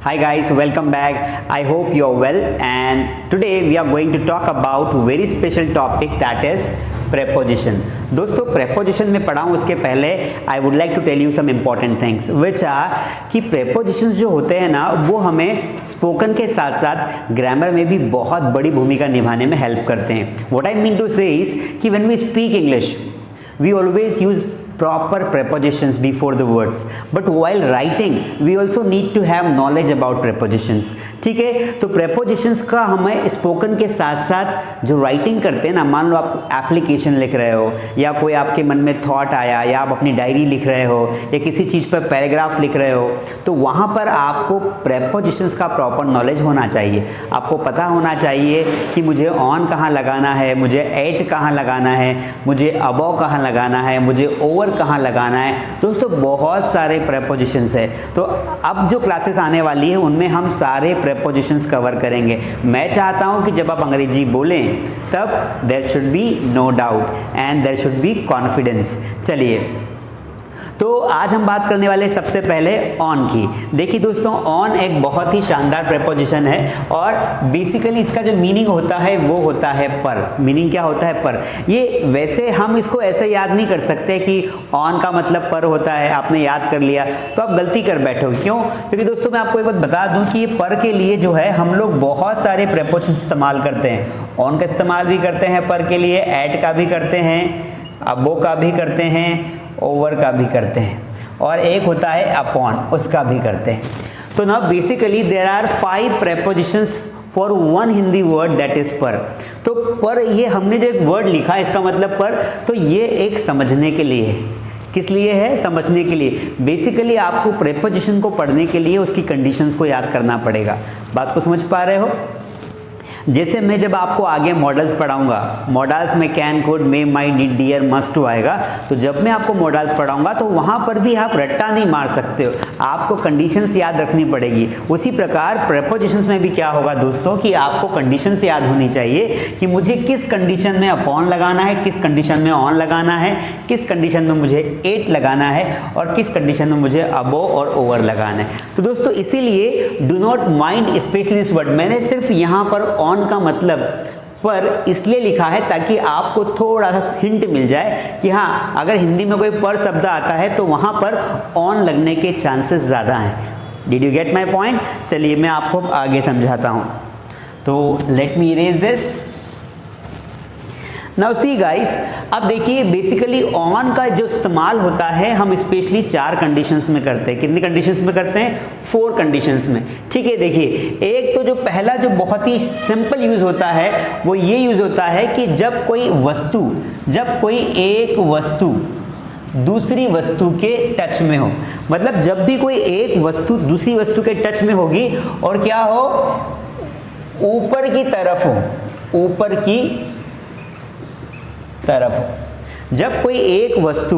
Hi guys, welcome back. I hope you are well, and today we are going to talk about very special topic, that is preposition. दोस्तों preposition में पढ़ा हूँ उसके पहले I would like to tell you some important things which are कि prepositions जो होते हैं ना वो हमें spoken के साथ साथ grammar में भी बहुत बड़ी भूमिका निभाने में help करते हैं. What I mean to say is कि when we speak English we always use proper prepositions before the words, but while writing we also need to have knowledge about prepositions. ठीक है, तो prepositions का हमें spoken के साथ साथ जो writing करते हैं ना, मान लो आप application लिख रहे हो या कोई आपके मन में thought आया या आप अपनी डायरी लिख रहे हो या किसी चीज़ पर पैराग्राफ लिख रहे हो, तो वहाँ पर आपको prepositions का proper knowledge होना चाहिए. आपको पता होना चाहिए कि मुझे on कहाँ लगाना है, मुझे at कहाँ लगाना है, मुझे above कहाँ लगाना है, मुझे over कहाँ लगाना है. दोस्तों बहुत सारे prepositions है, तो अब जो क्लासेस आने वाली है उनमें हम सारे prepositions कवर करेंगे. मैं चाहता हूं कि जब आप अंग्रेजी बोलें तब there should be no doubt and there should be confidence. चलिए, तो आज हम बात करने वाले सबसे पहले ऑन की. देखिए दोस्तों, ऑन एक बहुत ही शानदार प्रेपोजिशन है और बेसिकली इसका जो मीनिंग होता है वो होता है पर. मीनिंग क्या होता है? पर. ये वैसे हम इसको ऐसे याद नहीं कर सकते कि ऑन का मतलब पर होता है. आपने याद कर लिया तो आप गलती कर बैठोगे. क्यों? क्योंकि दोस्तों मैं आपको एक बात बता दूं कि ये पर के लिए जो है हम लोग बहुत सारे प्रेपोजिशन इस्तेमाल करते हैं. ऑन का इस्तेमाल भी करते हैं पर के लिए, एट का भी करते हैं, अबो का भी करते हैं, ओवर का भी करते हैं, और एक होता है अपॉन, उसका भी करते हैं. तो now basically there are 5 prepositions for one Hindi word that is पर. तो पर ये हमने जो एक वर्ड लिखा है इसका मतलब पर, तो ये एक समझने के लिए है. किस लिए है? समझने के लिए. बेसिकली आपको प्रेपोजिशन को पढ़ने के लिए उसकी कंडीशंस को याद करना पड़ेगा. बात को समझ पा रहे हो? जैसे मैं जब आपको आगे मॉडल्स पढ़ाऊंगा, मॉडल्स में can, could, may, might, did, dare, must to आएगा, तो जब मैं आपको मॉडल्स पढ़ाऊंगा तो वहां पर भी आप रट्टा नहीं मार सकते हो, आपको कंडीशंस याद रखनी पड़ेगी. उसी प्रकार प्रेपोजिशंस में भी क्या होगा दोस्तों कि आपको कंडीशंस याद होनी चाहिए कि मुझे किस कंडीशन में अपॉन लगाना है, किस कंडीशन में ऑन लगाना है, किस कंडीशन में मुझे एट लगाना है और किस कंडीशन में मुझे अबो और ओवर लगाना है. तो दोस्तों इसीलिए do not mind specially this word. मैंने सिर्फ यहाँ पर ऑन का मतलब पर इसलिए लिखा है ताकि आपको थोड़ा सा हिंट मिल जाए कि हाँ, अगर हिंदी में कोई पर शब्द आता है तो वहाँ पर ऑन लगने के चांसेस ज़्यादा हैं. Did you get my point? चलिए मैं आपको आगे समझाता हूँ. तो let me erase this. Now see guys, अब देखिए बेसिकली ऑन का जो इस्तेमाल होता है हम स्पेशली 4 कंडीशंस में करते हैं. कितनी कंडीशंस में करते हैं? 4 कंडीशंस में. ठीक है, देखिए एक तो जो पहला जो बहुत ही सिंपल यूज होता है वो ये यूज होता है कि जब कोई एक वस्तु दूसरी वस्तु के टच में हो. मतलब जब भी कोई एक वस्तु दूसरी वस्तु के टच में होगी और क्या हो, ऊपर की तरफ हो, ऊपर की तरफ. जब कोई एक वस्तु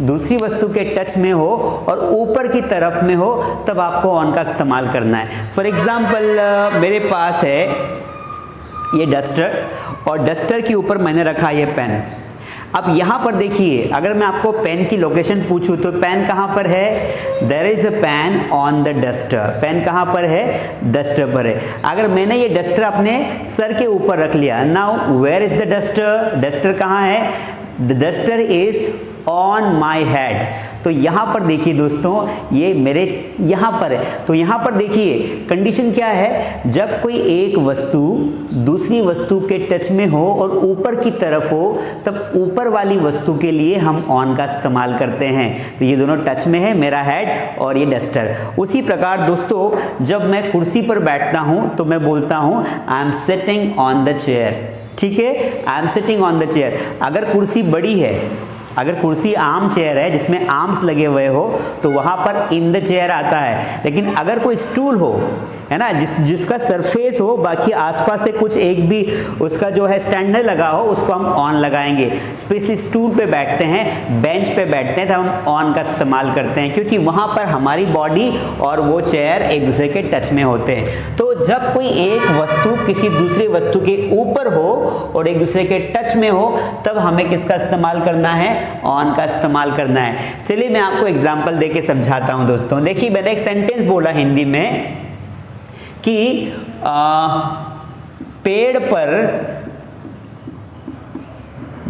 दूसरी वस्तु के टच में हो और ऊपर की तरफ में हो तब आपको ऑन का इस्तेमाल करना है. फॉर एग्जाम्पल मेरे पास है ये डस्टर और डस्टर के ऊपर मैंने रखा ये पेन. अब यहाँ पर देखिए, अगर मैं आपको पेन की लोकेशन पूछूं तो पेन कहाँ पर है? There is a pen on the duster. Pen कहाँ पर है? डस्टर पर है. अगर मैंने ये डस्टर अपने सर के ऊपर रख लिया, now where is the duster? Duster कहाँ है? The duster is on my head. तो यहाँ पर देखिए दोस्तों, ये मेरे यहाँ पर है. तो यहाँ पर देखिए कंडीशन क्या है, जब कोई एक वस्तु दूसरी वस्तु के टच में हो और ऊपर की तरफ हो तब ऊपर वाली वस्तु के लिए हम ऑन का इस्तेमाल करते हैं. तो ये दोनों टच में है, मेरा हेड और ये डस्टर. उसी प्रकार दोस्तों जब मैं कुर्सी पर बैठता हूँ तो मैं बोलता हूँ I am sitting on the chair. ठीक है, I am sitting on the chair. अगर कुर्सी बड़ी है, अगर कुर्सी आर्म चेयर है जिसमें आर्म्स लगे हुए हो तो वहाँ पर इन द चेयर आता है. लेकिन अगर कोई स्टूल हो, है ना, जिसका सरफेस हो, बाकी आसपास से कुछ एक भी उसका जो है स्टैंडर लगा हो, उसको हम ऑन लगाएंगे. स्पेशली स्टूल पे बैठते हैं, बेंच पे बैठते हैं तब हम ऑन का इस्तेमाल करते हैं क्योंकि वहाँ पर हमारी बॉडी और वो चेयर एक दूसरे के टच में होते हैं. तो जब कोई एक वस्तु किसी दूसरी वस्तु के ऊपर हो और एक दूसरे के टच में हो तब हमें किसका इस्तेमाल करना है? ऑन का इस्तेमाल करना है. चलिए मैं आपको एग्जांपल देके समझाता हूं दोस्तों. देखिए मैंने एक सेंटेंस बोला हिंदी में कि पेड़ पर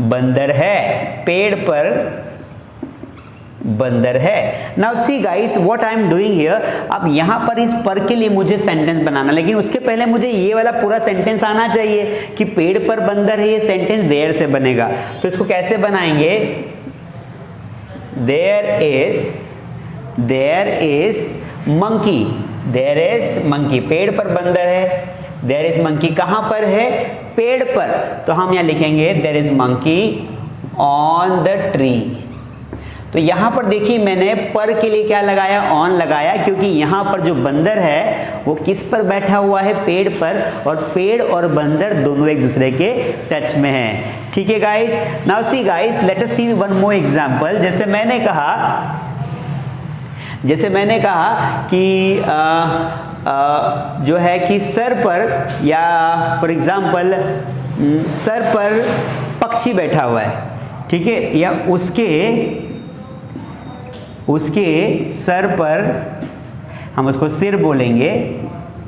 बंदर है, पेड़ पर बंदर है। Now see guys what I am doing here. अब यहां पर इस पर के लिए मुझे सेंटेंस बनाना, लेकिन उसके पहले मुझे ये वाला पूरा सेंटेंस आना चाहिए कि पेड़ पर बंदर है। ये सेंटेंस देयर से बनेगा, तो इसको कैसे बनाएंगे? There is monkey, there is monkey, पेड़ पर बंदर है। देयर इज मंकी कहां पर है? पेड़ पर। तो हम यहां लिखेंगे there is monkey on the tree. तो यहां पर देखिए मैंने पर के लिए क्या लगाया? ऑन लगाया, क्योंकि यहां पर जो बंदर है वो किस पर बैठा हुआ है? पेड़ पर, और पेड़ और बंदर दोनों एक दूसरे के टच में हैं। ठीक है guys. Now see guys, let us see one more example. जैसे मैंने कहा कि जो है कि सर पर, या फॉर एग्जांपल सर पर पक्षी बैठा हुआ है, ठीक है, या उसके सर पर, हम उसको सिर बोलेंगे,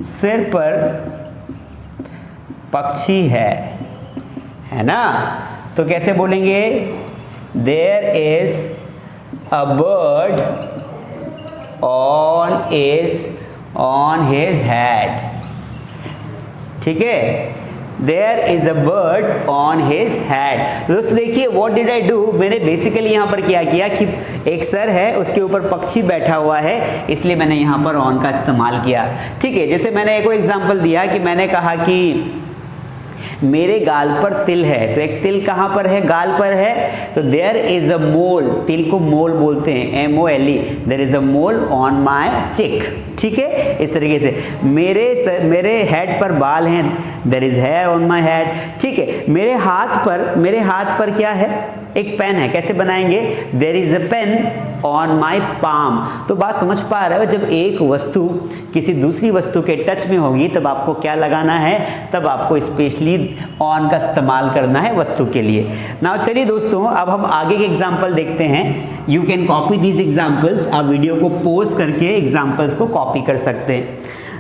सिर पर पक्षी है ना? तो कैसे बोलेंगे? There is a bird on his head. ठीक है, there is a bird on his head. तो दोस्तों देखिए व्हाट डिड आई डू, मैंने बेसिकली यहाँ पर क्या किया कि एक सर है, उसके ऊपर पक्षी बैठा हुआ है, इसलिए मैंने यहाँ पर ऑन का इस्तेमाल किया। ठीक है, जैसे मैंने एक और एग्जांपल दिया कि मैंने कहा कि मेरे गाल पर तिल है, तो एक तिल कहाँ पर है? गाल पर है। तो देयर इज अ मोल, तिल को मोल बोलते हैं, MOLE, there is a mole on my cheek. ठीक है, इस तरीके से मेरे हेड पर बाल हैं, there is hair on my head. ठीक है, मेरे हाथ पर क्या है? एक पेन है, कैसे बनाएंगे? There is a pen on my palm. तो बात समझ पा रहे हो, जब एक वस्तु किसी दूसरी वस्तु के टच में होगी तब आपको क्या लगाना है? तब आपको स्पेशली ऑन का इस्तेमाल करना है वस्तु के लिए। नाउ चलिए दोस्तों, अब हम आगे के एग्जाम्पल देखते हैं। You can copy these examples, आप वीडियो को पॉज करके एग्जाम्पल्स को कॉपी कर सकते हैं।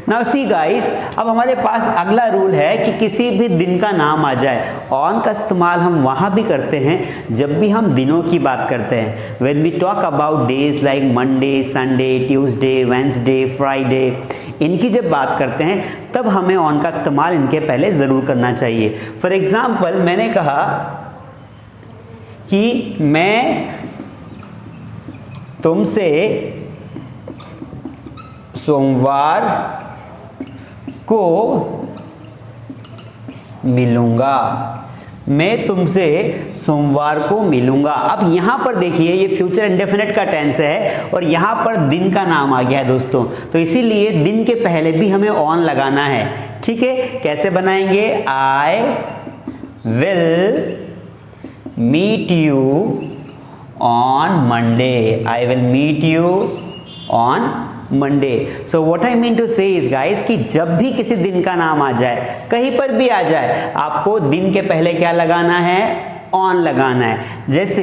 नाउ सी गाइस, अब हमारे पास अगला रूल है कि किसी भी दिन का नाम आ जाए, ऑन का इस्तेमाल हम वहाँ भी करते हैं जब भी हम दिनों की बात करते हैं। When we talk about days like Monday, Sunday, Tuesday, Wednesday, Friday, इनकी जब बात करते हैं तब हमें ऑन का इस्तेमाल इनके पहले ज़रूर करना चाहिए। फॉर एग्जाम्पल मैंने कहा कि मैं तुमसे सोमवार को मिलूंगा, मैं तुमसे सोमवार को मिलूंगा। अब यहां पर देखिए ये फ्यूचर इंडेफिनिट का टेंस है और यहां पर दिन का नाम आ गया है दोस्तों, तो इसीलिए दिन के पहले भी हमें ऑन लगाना है। ठीक है, कैसे बनाएंगे? I will meet you on Monday, I will meet you on Monday. So what I mean to say is guys कि जब भी किसी दिन का नाम आ जाए, कहीं पर भी आ जाए, आपको दिन के पहले क्या लगाना है? ऑन लगाना है। जैसे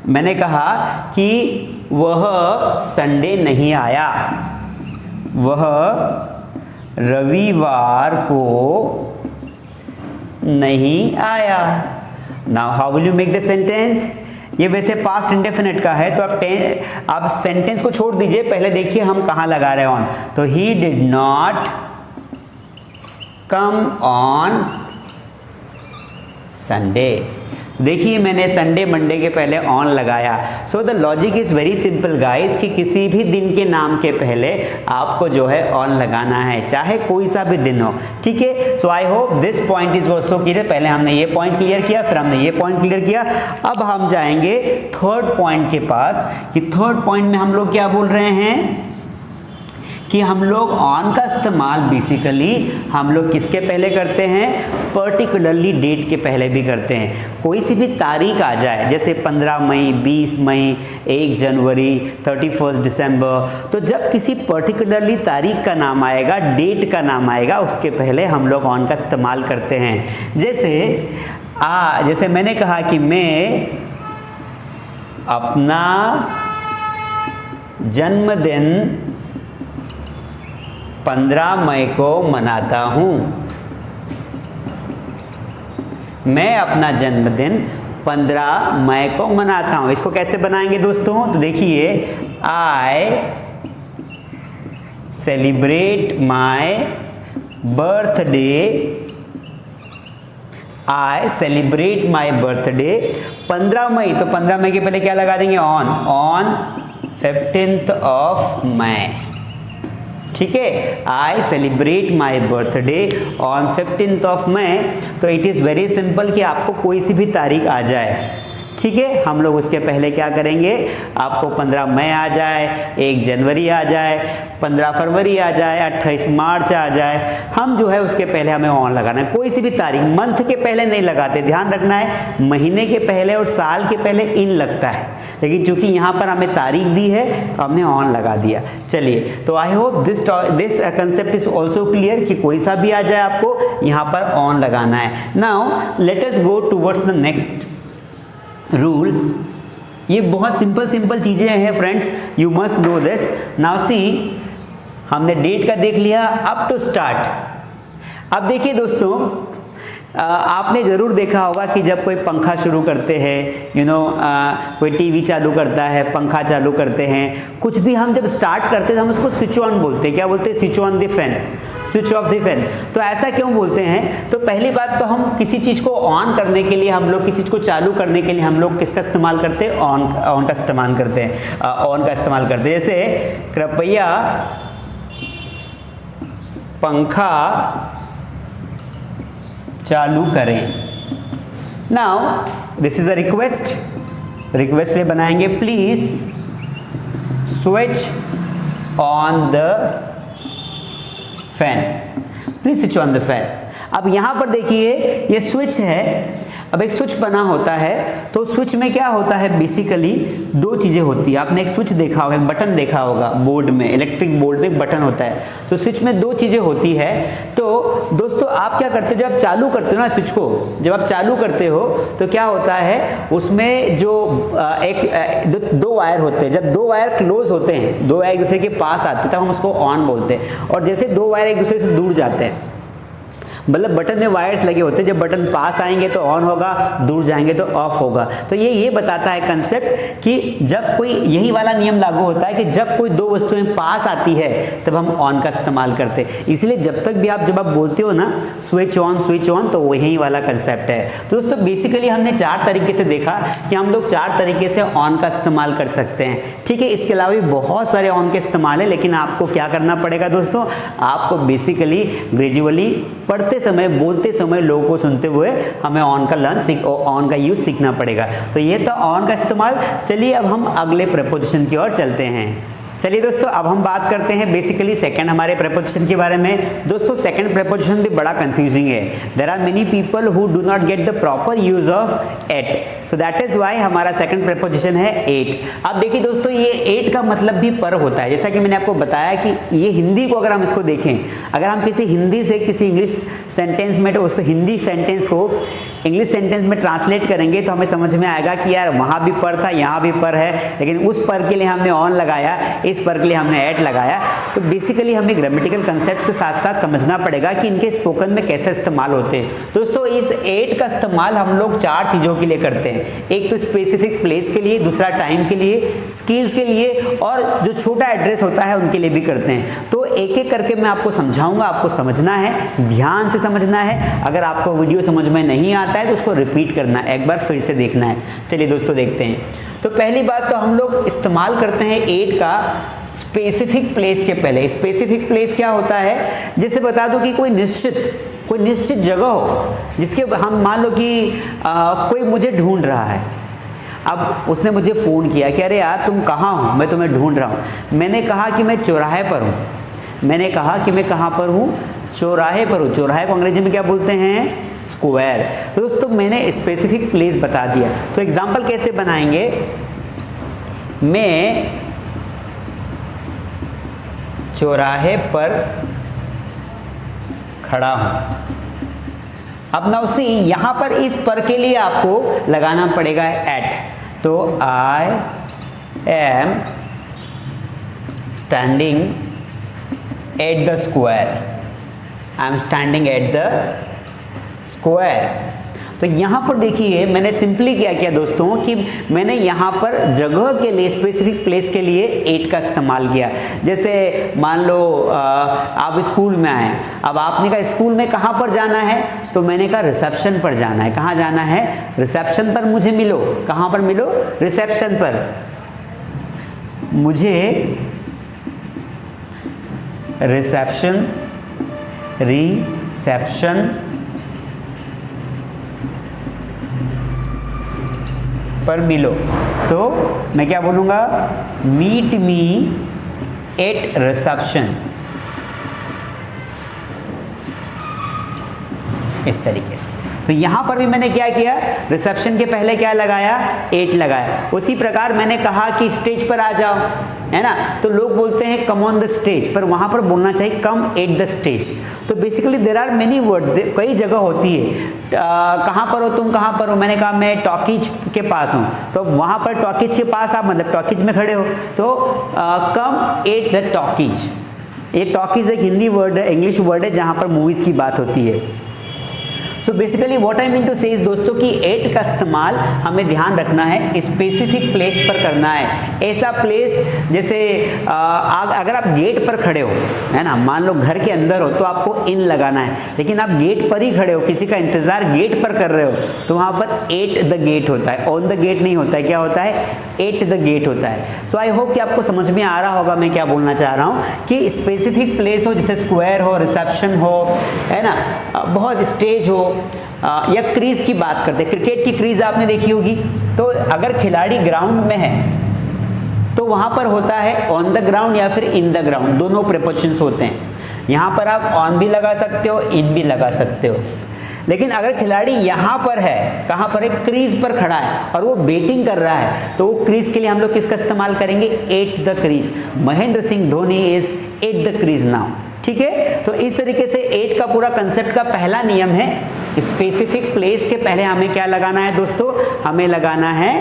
मैंने कहा कि वह संडे नहीं आया, वह रविवार को नहीं आया। Now how will you make the sentence? ये वैसे पास्ट इंडेफिनिट का है, तो आप सेंटेंस को छोड़ दीजिए, पहले देखिए हम कहाँ लगा रहे हैं ऑन। तो he did not come on Sunday. देखिए मैंने संडे मंडे के पहले ऑन लगाया। So the logic is very simple guys कि किसी भी दिन के नाम के पहले आपको जो है ऑन लगाना है, चाहे कोई सा भी दिन हो। ठीक है, so I hope this point is also clear. पहले हमने ये पॉइंट क्लियर किया, फिर हमने ये पॉइंट क्लियर किया। अब हम जाएंगे थर्ड पॉइंट के पास कि थर्ड पॉइंट में हम लोग क्या बोल रहे हैं कि हम लोग ऑन का इस्तेमाल बेसिकली हम लोग किसके पहले करते हैं? पर्टिकुलरली डेट के पहले भी करते हैं। कोई सी भी तारीख आ जाए, जैसे 15 मई, 20 मई, 1 जनवरी, 31 दिसंबर, तो जब किसी पर्टिकुलरली तारीख का नाम आएगा, डेट का नाम आएगा, उसके पहले हम लोग ऑन का इस्तेमाल करते हैं। जैसे मैंने कहा कि मैं अपना जन्मदिन 15 मई को मनाता हूँ। मैं अपना जन्मदिन 15 मई को मनाता हूँ। इसको कैसे बनाएंगे दोस्तों? तो देखिए, I celebrate my birthday, I celebrate my birthday 15 May. तो 15 मई के पहले क्या लगा देंगे? On 15th of May. ठीक है, I celebrate my birthday on 15th of May. तो इट इज़ वेरी सिंपल कि आपको कोई सी भी तारीख आ जाए, ठीक है, हम लोग उसके पहले क्या करेंगे? आपको 15 मई आ जाए, 1 जनवरी आ जाए, 15 फरवरी आ जाए, 28 मार्च आ जाए, हम जो है उसके पहले हमें ऑन लगाना है। कोई सी भी तारीख मंथ के पहले नहीं लगाते, ध्यान रखना है। महीने के पहले और साल के पहले इन लगता है, लेकिन चूंकि यहाँ पर हमें तारीख दी है तो हमने ऑन लगा दिया। चलिए, तो I hope this concept is also clear कि कोई सा भी आ जाए आपको यहाँ पर ऑन लगाना है। Now let us go towards the next rule. ये बहुत सिंपल चीजें हैं friends, you must know this. Now see, हमने डेट का देख लिया, अब टू स्टार्ट। अब देखिए दोस्तों, आपने ज़रूर देखा होगा कि जब कोई पंखा शुरू करते हैं, कोई टीवी चालू करता है, पंखा चालू करते हैं, कुछ भी हम जब स्टार्ट करते हैं तो हम उसको स्विच ऑन बोलते हैं। क्या बोलते हैं? Switch on the fan, switch off the fan. तो ऐसा क्यों बोलते हैं? तो पहली बात तो हम किसी चीज़ को ऑन करने के लिए, हम लोग किसी चीज़ को चालू करने के लिए हम लोग किसका इस्तेमाल करते हैं? ऑन का इस्तेमाल करते हैं, ऑन का इस्तेमाल करते हैं। जैसे कृपया पंखा चालू करें। Now this is a request में बनाएंगे, please switch on the fan, please switch on the fan. अब यहां पर देखिए, ये स्विच है। अब एक स्विच बना होता है, तो स्विच में क्या होता है? बेसिकली 2 चीज़ें होती है। आपने एक स्विच देखा होगा, एक बटन देखा होगा बोर्ड में, इलेक्ट्रिक बोर्ड में एक बटन होता है। तो स्विच में 2 चीज़ें होती है। तो दोस्तों, आप क्या करते हो? जब आप चालू करते हो ना स्विच को, जब आप चालू करते हो तो क्या होता है? उसमें जो 2 वायर होते हैं, जब 2 वायर क्लोज होते हैं, 2 वायर एक दूसरे के पास आते हैं, तब हम उसको ऑन बोलते हैं। और जैसे 2 वायर एक दूसरे से दूर जाते हैं, मतलब बटन में वायर्स लगे होते हैं, जब बटन पास आएंगे तो ऑन होगा, दूर जाएंगे तो ऑफ होगा। तो ये बताता है कंसेप्ट कि जब कोई, यही वाला नियम लागू होता है कि जब कोई 2 वस्तुएं पास आती है तब हम ऑन का इस्तेमाल करते हैं। इसलिए जब तक भी जब आप बोलते हो ना स्विच ऑन, तो वही वाला कंसेप्ट है। तो दोस्तों, बेसिकली हमने 4 तरीके से देखा कि हम लोग 4 तरीके से ऑन का इस्तेमाल कर सकते हैं, ठीक है। इसके अलावा भी बहुत सारे ऑन के इस्तेमाल है, लेकिन आपको क्या करना पड़ेगा दोस्तों? आपको बेसिकली ग्रेजुअली पढ़ते समय, बोलते समय, लोगों को सुनते हुए हमें ऑन का यूज सीखना पड़ेगा। तो ये तो ऑन का इस्तेमाल। चलिए, अब हम अगले प्रीपोजिशन की ओर चलते हैं। चलिए दोस्तों, अब हम बात करते हैं बेसिकली सेकंड हमारे प्रीपोजिशन के बारे में। दोस्तों, सेकंड प्रीपोजिशन भी बड़ा कंफ्यूजिंग है। There are many people who do not get the proper use of at, so that is why हमारा सेकंड प्रीपोजिशन है एट। अब देखिए दोस्तों, ये एट का मतलब भी पर होता है। जैसा कि मैंने आपको बताया कि ये हिंदी को अगर हम इसको देखें, अगर हम किसी हिंदी से किसी इंग्लिश सेंटेंस में, तो उसको हिंदी सेंटेंस को इंग्लिश सेंटेंस में ट्रांसलेट करेंगे तो हमें समझ में आएगा कि यार वहाँ भी पर था, यहाँ भी पर है, लेकिन उस पर के लिए हमने ऑन लगाया, इस पर के लिए हमने एट लगाया। तो बेसिकली हमें ग्रामेटिकल कंसेप्ट्स के साथ साथ समझना पड़ेगा कि इनके स्पोकन में कैसे इस्तेमाल होते हैं। दोस्तों, इस एट का इस्तेमाल हम लोग 4 चीज़ों के लिए करते हैं। एक तो स्पेसिफिक प्लेस के लिए, दूसरा टाइम के लिए, स्किल्स के लिए, और जो छोटा एड्रेस होता है उनके लिए भी करते हैं। तो एक एक करके मैं आपको समझाऊंगा, आपको समझना है, ध्यान से समझना है। अगर आपको वीडियो समझ में नहीं आता है तो उसको रिपीट करना है, एक बार फिर से देखना है। चलिए दोस्तों, देखते हैं। तो पहली बात तो हम लोग इस्तेमाल करते हैं एट का स्पेसिफिक प्लेस के पहले। स्पेसिफिक प्लेस क्या होता है? जैसे बता दो कि कोई निश्चित जगह हो, जिसके हम मान लो कि कोई मुझे ढूंढ रहा है। अब उसने मुझे फ़ोन किया कि अरे यार तुम कहाँ हो, मैं तुम्हें ढूंढ रहा हूँ। मैंने कहा कि मैं चौराहे पर हूँ। मैंने कहा कि मैं कहाँ पर हूँ? चौराहे पर हूँ। चौराहे को अंग्रेजी में क्या बोलते हैं? स्क्वायर। तो दोस्तों, मैंने स्पेसिफिक प्लेस बता दिया। तो एग्जाम्पल कैसे बनाएंगे? मैं चौराहे पर खड़ा हूं। अब ना उसी यहां पर इस पर के लिए आपको लगाना पड़ेगा एट। तो I am standing at the square, I am standing at the square. तो यहाँ पर देखिए मैंने सिंपली क्या किया दोस्तों कि मैंने यहाँ पर जगह के लिए, स्पेसिफिक प्लेस के लिए 8 का इस्तेमाल किया। जैसे मान लो आप स्कूल में आए, अब आपने कहा स्कूल में कहाँ पर जाना है, तो मैंने कहा रिसेप्शन पर जाना है। कहाँ जाना है? रिसेप्शन पर मुझे मिलो। कहाँ पर मिलो? रिसेप्शन पर मुझे रिसेप्शन पर मिलो। तो मैं क्या बोलूँगा? मीट मी एट रिसेप्शन, इस तरीके से। तो यहाँ पर भी मैंने क्या किया? रिसेप्शन के पहले क्या लगाया? 8 लगाया। उसी प्रकार मैंने कहा कि स्टेज पर आ जाओ, है ना, तो लोग बोलते हैं कम ऑन द स्टेज, पर वहाँ पर बोलना चाहिए कम एट द स्टेज। तो basically there are many word, कई जगह होती है। कहाँ पर हो तुम? कहाँ पर हो? मैंने कहा मैं टॉकीज के पास हूँ, तो वहाँ पर टॉकीज के पास आप मतलब टॉकीज में खड़े हो, तो कम एट द टॉकीज। ये टॉकीज एक हिंदी वर्ड है, इंग्लिश वर्ड है, जहाँ पर मूवीज़ की बात होती है। So basically what I mean to say is दोस्तों कि 8 का इस्तेमाल हमें ध्यान रखना है स्पेसिफिक प्लेस पर करना है। ऐसा प्लेस जैसे अगर आप गेट पर खड़े हो, है ना, मान लो घर के अंदर हो तो आपको इन लगाना है, लेकिन आप गेट पर ही खड़े हो, किसी का इंतजार गेट पर कर रहे हो, तो वहाँ पर एट द गेट होता है, ऑन द गेट नहीं होता है। क्या होता है? एट द गेट होता है। सो आई होप कि आपको समझ में आ रहा होगा मैं क्या बोलना चाह रहा हूँ कि स्पेसिफिक प्लेस हो, जैसे स्क्वायर हो, रिसेप्शन हो, है ना, बहुत स्टेज हो, या क्रीज की बात करते हैं। क्रिकेट की क्रीज आपने देखी होगी, तो अगर खिलाड़ी ग्राउंड में है तो वहाँ पर होता है ऑन द ग्राउंड या फिर इन द ग्राउंड, दोनों प्रीपोजिशंस होते हैं। यहाँ पर आप ऑन भी लगा सकते हो, इन भी लगा सकते हो। लेकिन अगर खिलाड़ी यहाँ पर है, कहाँ पर है? क्रीज पर खड़ा है और वो बैटिंग कर रहा है, तो वो क्रीज के लिए हम लोग किसका इस्तेमाल करेंगे? At the crease. Mahendra Singh Dhoni is at the crease now. ठीक है, तो इस तरीके से 8 का पूरा कंसेप्ट का पहला नियम है, स्पेसिफिक प्लेस के पहले हमें क्या लगाना है दोस्तों? हमें लगाना है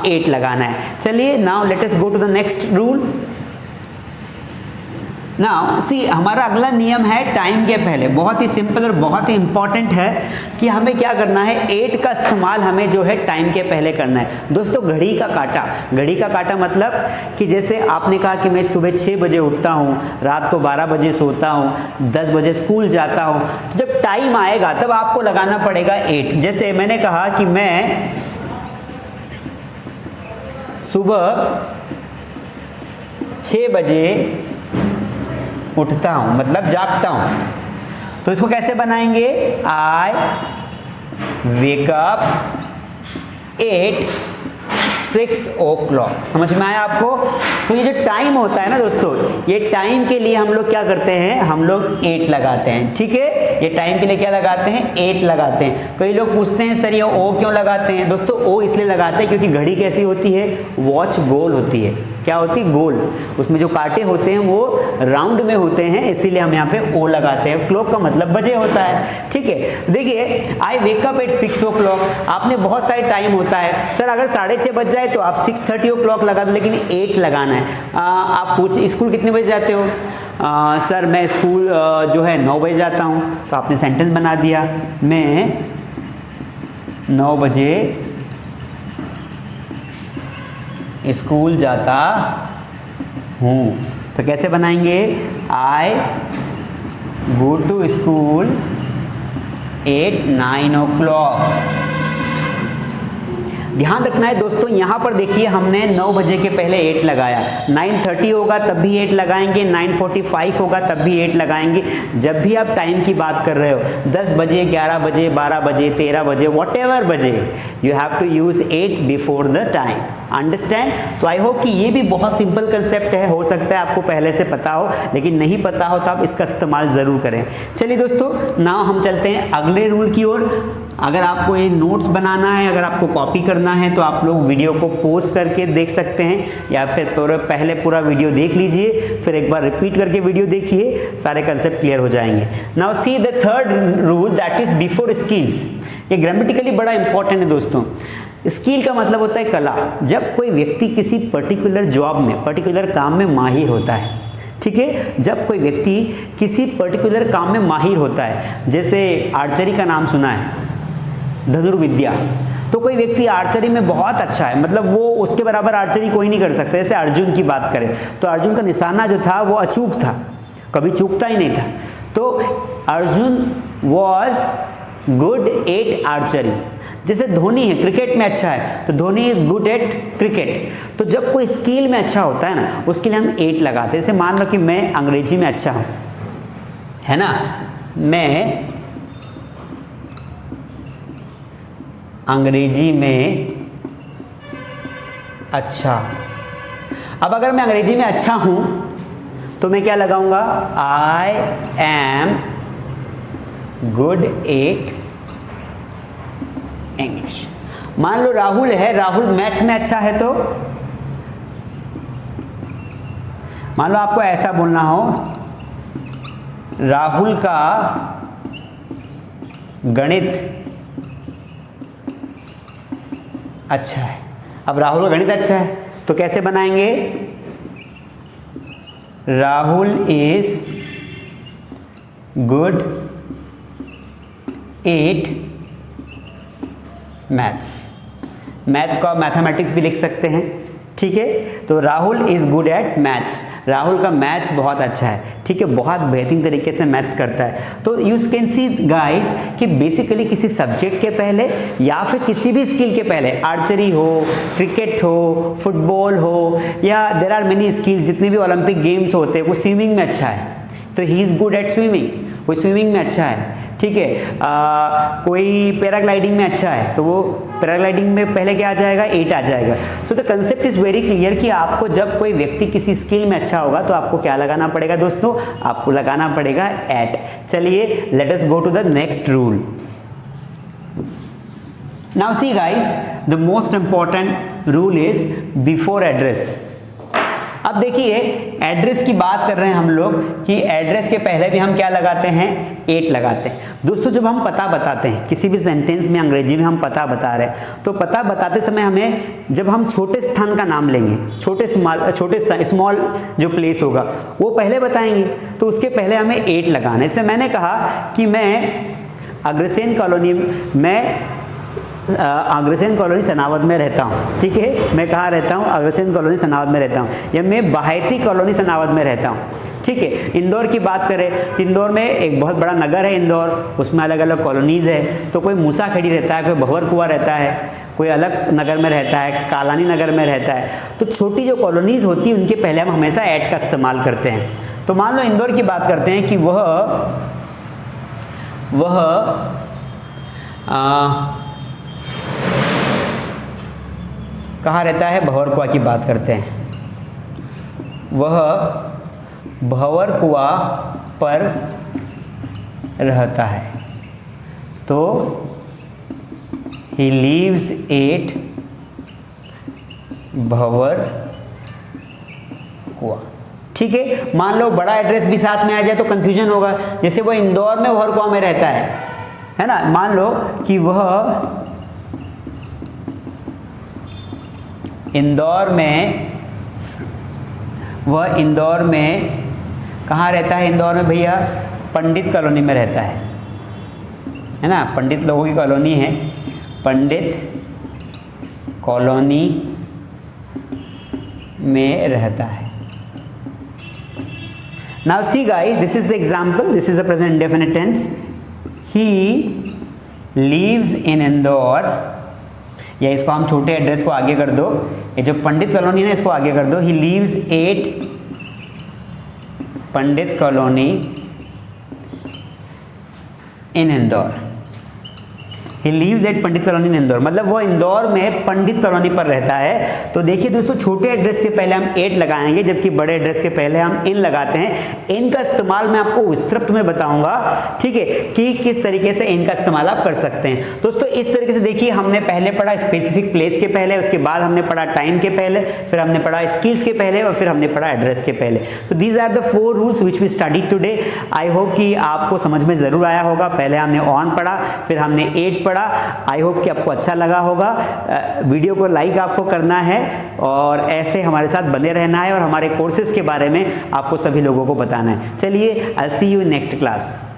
8 लगाना है। चलिए now let us go to the next rule. Now see, हमारा अगला नियम है टाइम के पहले। बहुत ही सिंपल और बहुत ही इंपॉर्टेंट है कि हमें क्या करना है? 8 का इस्तेमाल हमें जो है टाइम के पहले करना है। दोस्तों घड़ी का काटा, घड़ी का काटा मतलब कि जैसे आपने कहा कि मैं सुबह 6 बजे उठता हूँ, रात को 12 बजे सोता हूँ, 10 बजे स्कूल जाता हूँ, तो जब टाइम आएगा तब आपको लगाना पड़ेगा 8। जैसे मैंने कहा कि मैं सुबह 6 बजे उठता हूँ, मतलब जागता हूँ, तो इसको कैसे बनाएंगे? आई वेक अप एट 6 o'clock। समझ में आया आपको? तो ये जो टाइम होता है ना दोस्तों, ये टाइम के लिए हम लोग क्या करते हैं? हम लोग 8 लगाते हैं। ठीक है, ये टाइम के लिए क्या लगाते हैं? 8 लगाते हैं। कई लोग पूछते हैं सर ये ओ क्यों लगाते हैं? दोस्तों ओ इसलिए लगाते हैं क्योंकि घड़ी कैसी होती है? वॉच गोल होती है। क्या होती? गोल। उसमें जो कांटे होते हैं वो राउंड में होते हैं, इसीलिए हम यहाँ पे ओ लगाते हैं। क्लॉक का मतलब बजे होता है। ठीक है, देखिए आई वेक अप एट 6 o'clock। आपने बहुत सारे टाइम होता है, सर अगर 6:30 बज जाए तो आप 6:30 o'clock लगा दो, लेकिन 8 लगाना है। आप पूछ स्कूल कितने बजे जाते हो? सर मैं स्कूल जो है 9 बजे जाता हूँ, तो आपने सेंटेंस बना दिया, मैं 9 बजे स्कूल जाता हूँ। तो कैसे बनाएंगे? I go to school at 9 o'clock। ध्यान रखना है दोस्तों, यहाँ पर देखिए हमने 9 बजे के पहले 8 लगाया, 9:30 होगा तब भी 8 लगाएंगे, 9:45 होगा तब भी 8 लगाएंगे। जब भी आप टाइम की बात कर रहे हो, 10 बजे, 11 बजे, 12 बजे, 13 बजे, व्हाटएवर बजे, you have to use 8 before the time. Understand? तो आई होप कि ये भी बहुत सिंपल कंसेप्ट है, हो सकता है आपको पहले से पता हो, लेकिन नहीं पता हो तो आप इसका इस्तेमाल ज़रूर करें। चलिए दोस्तों, नाउ हम चलते हैं अगले रूल की ओर। अगर आपको ये नोट्स बनाना है, अगर आपको कॉपी करना है, तो आप लोग वीडियो को पॉज करके देख सकते हैं, या फिर पहले पूरा वीडियो देख लीजिए, फिर एक बार रिपीट करके वीडियो देखिए, सारे कंसेप्ट क्लियर हो जाएंगे। Now see the third rule, that is before skills. ये ग्रामेटिकली बड़ा इंपॉर्टेंट है दोस्तों। स्किल का मतलब होता है कला। जब कोई व्यक्ति किसी पर्टिकुलर जॉब में, पर्टिकुलर काम में माहिर होता है, ठीक है। जब कोई व्यक्ति किसी पर्टिकुलर काम में माहिर होता है, जैसे आर्चरी का नाम सुना है, धनुर्विद्या, तो कोई व्यक्ति आर्चरी में बहुत अच्छा है, मतलब वो उसके बराबर आर्चरी कोई नहीं कर सकता। जैसे अर्जुन की बात करें तो अर्जुन का निशाना जो था वो अचूक था, कभी चूकता ही नहीं था। तो Arjun was good at archery. जैसे धोनी है, क्रिकेट में अच्छा है, तो Dhoni is good at cricket. तो जब कोई स्किल में अच्छा होता है ना, उसके लिए हम 8 लगाते हैं। जैसे मान लो कि मैं अंग्रेजी में अच्छा हूँ, है ना, मैं अंग्रेजी में अच्छा। अब अगर मैं अंग्रेजी में अच्छा हूं तो मैं क्या लगाऊंगा, I am good at English. मान लो राहुल है, राहुल मैथ्स में अच्छा है, तो मान लो आपको ऐसा बोलना हो, राहुल का गणित अच्छा है। अब राहुल का गणित अच्छा है तो कैसे बनाएंगे, Rahul is good at maths. Maths को आप मैथमेटिक्स भी लिख सकते हैं, ठीक है। तो Rahul is good at maths, Rahul का मैथ्स बहुत अच्छा है, ठीक है, बहुत बेहतरीन तरीके से मैथ्स करता है। तो यू कैन सी गाइस कि बेसिकली किसी सब्जेक्ट के पहले या फिर किसी भी स्किल के पहले, आर्चरी हो, क्रिकेट हो, फुटबॉल हो, या देयर आर मेनी स्किल्स, जितने भी ओलंपिक गेम्स होते हैं, वो स्विमिंग में अच्छा है तो he is good at swimming, वो स्विमिंग में अच्छा है, ठीक है। कोई पैराग्लाइडिंग में अच्छा है तो वो पैराग्लाइडिंग में पहले क्या आ जाएगा, 8 आ जाएगा। So the concept is very clear कि आपको जब कोई व्यक्ति किसी स्किल में अच्छा होगा तो आपको क्या लगाना पड़ेगा दोस्तों, आपको लगाना पड़ेगा 8। चलिए let us go to the next rule. Now see guys, the most important rule is before address. अब देखिए एड्रेस की बात कर रहे हैं हम लोग कि एड्रेस के पहले भी हम क्या लगाते हैं, 8 लगाते हैं। दोस्तों जब हम पता बताते हैं किसी भी सेंटेंस में, अंग्रेजी में हम पता बता रहे हैं, तो पता बताते समय हमें, जब हम छोटे स्थान का नाम लेंगे, छोटे स्थान, स्मॉल जो प्लेस होगा वो पहले बताएंगे, तो उसके पहले हमें 8 लगाना है। जैसे मैंने कहा कि मैं अग्रसेन कॉलोनी, मैं अग्रसेन कॉलोनी सनावद में रहता हूँ, ठीक है, मैं कहाँ रहता हूँ, अग्रसेन कॉलोनी सनावद में रहता हूँ, या मैं बाहेती कॉलोनी सनावद में रहता हूँ, ठीक है। इंदौर की बात करें तो इंदौर में एक बहुत बड़ा नगर है इंदौर, उसमें अलग अलग कॉलोनीज़ है, तो कोई मूसाखेड़ी रहता है, कोई भंवर कुआं रहता है, कोई अलग नगर में रहता है, कालानी नगर में रहता है। तो छोटी जो कॉलोनीज़ होती है उनके पहले हम हमेशा ऐट का इस्तेमाल करते हैं। तो मान लो इंदौर की बात करते हैं कि वह कहाँ रहता है, भंवर कुआं की बात करते हैं, वह भंवर कुआं पर रहता है, तो ही लीव्स एट भंवर कुआं, ठीक है। मान लो बड़ा एड्रेस भी साथ में आ जाए तो कंफ्यूजन होगा, जैसे वो इंदौर में भंवर कुआं में रहता है ना, मान लो कि वह इंदौर में कहाँ रहता है, इंदौर में भैया पंडित कॉलोनी में रहता है ना, पंडित लोगों की कॉलोनी है, पंडित कॉलोनी में रहता है। Now see guys, this is the example, this is the present indefinite tense, he lives in Indore, या इसको हम छोटे एड्रेस को आगे कर दो, ये जो पंडित कॉलोनी है ना इसको आगे कर दो, he leaves eight Pandit colony in Indore, he leaves eight Pandit colony इन इंदौर, मतलब वो इंदौर में पंडित कॉलोनी पर रहता है। तो देखिए दोस्तों, छोटे एड्रेस के पहले हम 8 लगाएंगे, जबकि बड़े एड्रेस के पहले हम इन लगाते हैं। इन का इस्तेमाल मैं आपको विस्तृत में बताऊंगा, ठीक है, कि किस तरीके से इनका इस्तेमाल आप कर सकते हैं। दोस्तों इस तरीके से देखिए, हमने पहले पढ़ा स्पेसिफिक प्लेस के पहले, उसके बाद हमने पढ़ा टाइम के पहले, फिर हमने पढ़ा स्किल्स के पहले, और फिर हमने पढ़ा एड्रेस के पहले। तो these are the 4 rules which we studied today. I hope कि आपको समझ में ज़रूर आया होगा। पहले हमने ऑन पढ़ा, फिर हमने 8 पढ़ा, पढ़ा। आई होप कि आपको अच्छा लगा होगा। वीडियो को लाइक आपको करना है और ऐसे हमारे साथ बने रहना है और हमारे कोर्सेज के बारे में आपको सभी लोगों को बताना है। चलिए, आई सी यू इन नेक्स्ट क्लास।